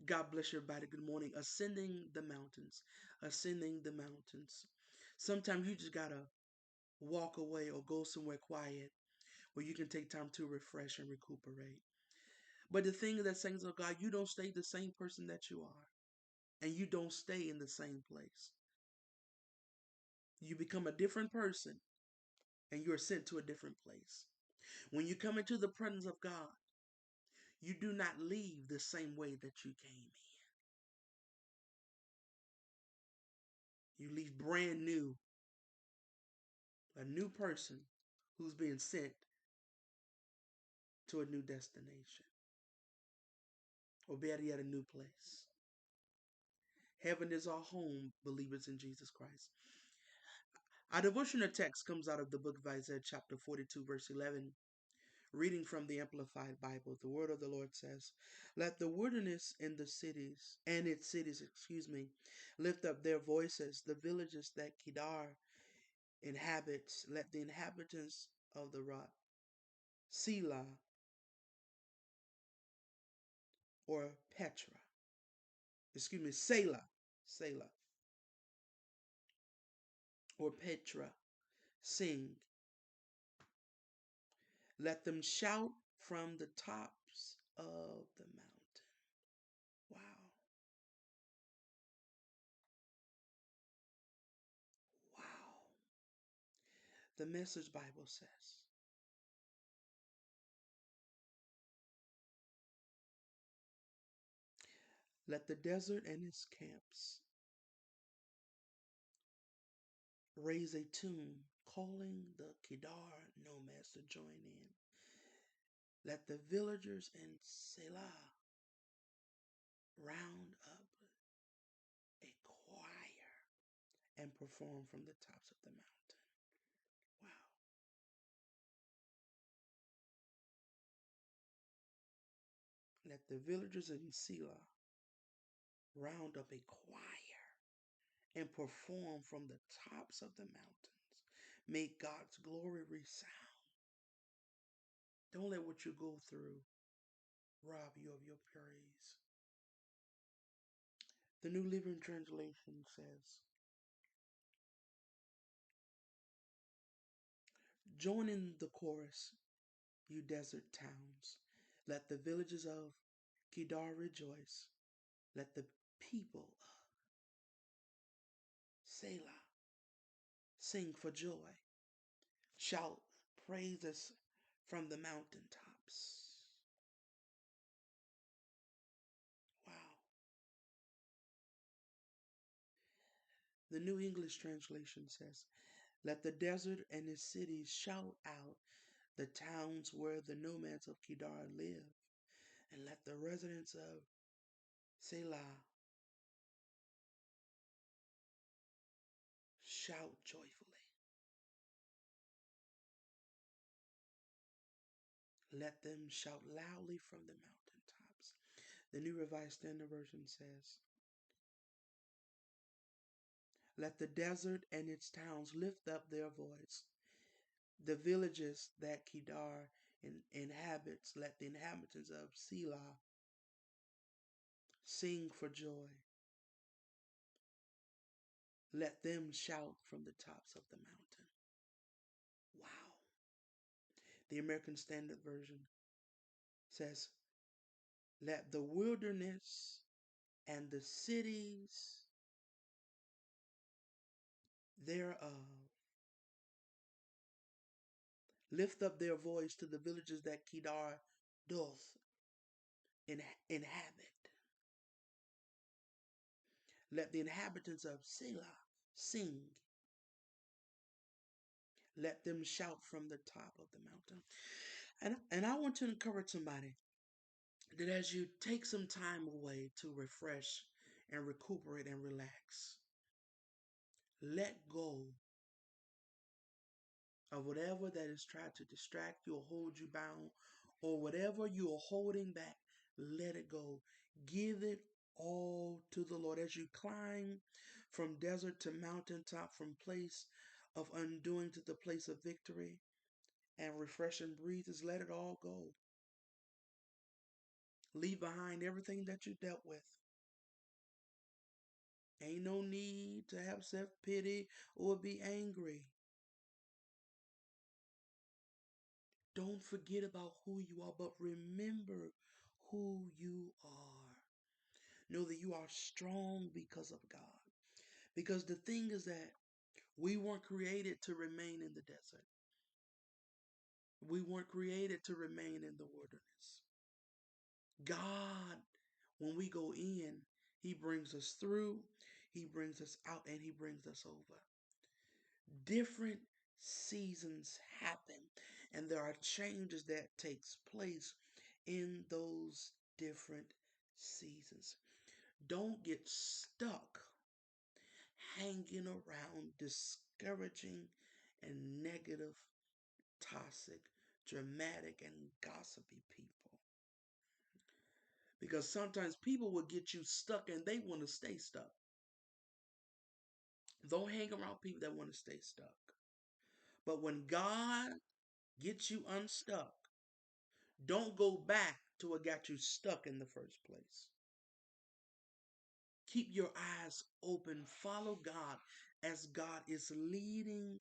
God bless everybody. Good morning. Ascending the mountains. Ascending the mountains. Sometimes you just gotta walk away or go somewhere quiet where you can take time to refresh and recuperate. But the thing is that saints of God, you don't stay the same person that you are. And you don't stay in the same place. You become a different person and you're sent to a different place. When you come into the presence of God, you do not leave the same way that you came in. You leave brand new, a new person who's being sent to a new destination, or better yet, a new place. Heaven is our home, believers in Jesus Christ. Our devotional text comes out of the book of Isaiah, chapter 42, verse 11. Reading from the Amplified Bible, the word of the Lord says, "Let the wilderness and the cities, and its cities, lift up their voices, the villages that Kedar inhabits, let the inhabitants of the rock, Selah, or Petra, Selah, Selah, or Petra, sing. Let them shout from the tops of the mountain." Wow. Wow. The Message Bible says, "Let the desert and its camps raise a tune, calling the Kedar nomads to join in. Let the villagers in Selah round up a choir and perform from the tops of the mountain." Wow. Let the villagers in Selah round up a choir and perform from the tops of the mountains. Make God's glory resound. Don't let what you go through rob you of your praise. The New Living Translation says, "Join in the chorus, you desert towns. Let the villages of Kedar rejoice. Let the people of Selah sing for joy. Shout praises from the mountaintops." Wow. The New English Translation says, "Let the desert and its cities shout out, the towns where the nomads of Kedar live, and let the residents of Selah shout joyfully. Let them shout loudly from the mountaintops." The New Revised Standard Version says, "Let the desert and its towns lift up their voice. The villages that Kedar inhabits, let the inhabitants of Selah sing for joy. Let them shout from the tops of the mountain." Wow. The American Standard Version says, "Let the wilderness and the cities thereof lift up their voice to the villages that Kedar doth inhabit. Let the inhabitants of Selah sing. Let them shout from the top of the mountain." And I want to encourage somebody that as you take some time away to refresh and recuperate and relax, let go of whatever that is trying to distract you or hold you bound, or whatever you are holding back, let it go. Give it all to the Lord as you climb from desert to mountaintop, from place of undoing to the place of victory and refresh and breathe. Is let it all go. Leave behind everything that you dealt with. Ain't no need to have self-pity or be angry. Don't forget about who you are, but remember who you are. Know that you are strong because of God. Because the thing is that we weren't created to remain in the desert. We weren't created to remain in the wilderness. God, when we go in, He brings us through, He brings us out, and He brings us over. Different seasons happen, and there are changes that takes place in those different seasons. Don't get stuck hanging around discouraging and negative, toxic, dramatic, and gossipy people. Because sometimes people will get you stuck and they want to stay stuck. Don't hang around people that want to stay stuck. But when God gets you unstuck, don't go back to what got you stuck in the first place. Keep your eyes open. Follow God as God is leading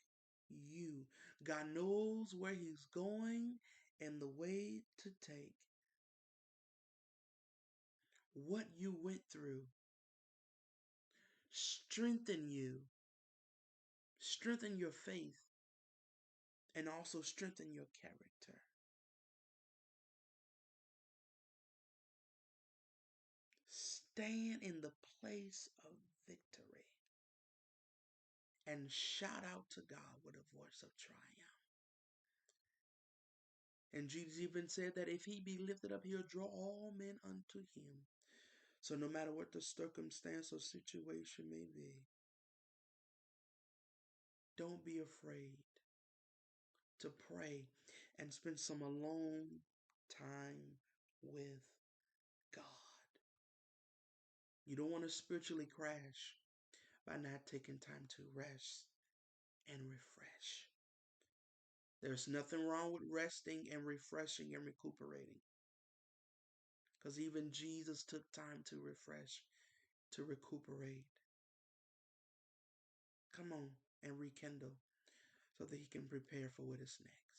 you. God knows where He's going and the way to take. What you went through strengthen you, strengthen your faith, and also strengthen your character. Stand in the place of victory and shout out to God with a voice of triumph. And Jesus even said that if He be lifted up, He'll draw all men unto Him. So no matter what the circumstance or situation may be, don't be afraid to pray and spend some alone time with God. You don't want to spiritually crash by not taking time to rest and refresh. There's nothing wrong with resting and refreshing and recuperating. Because even Jesus took time to refresh, to recuperate. Come on and rekindle so that He can prepare for what is next.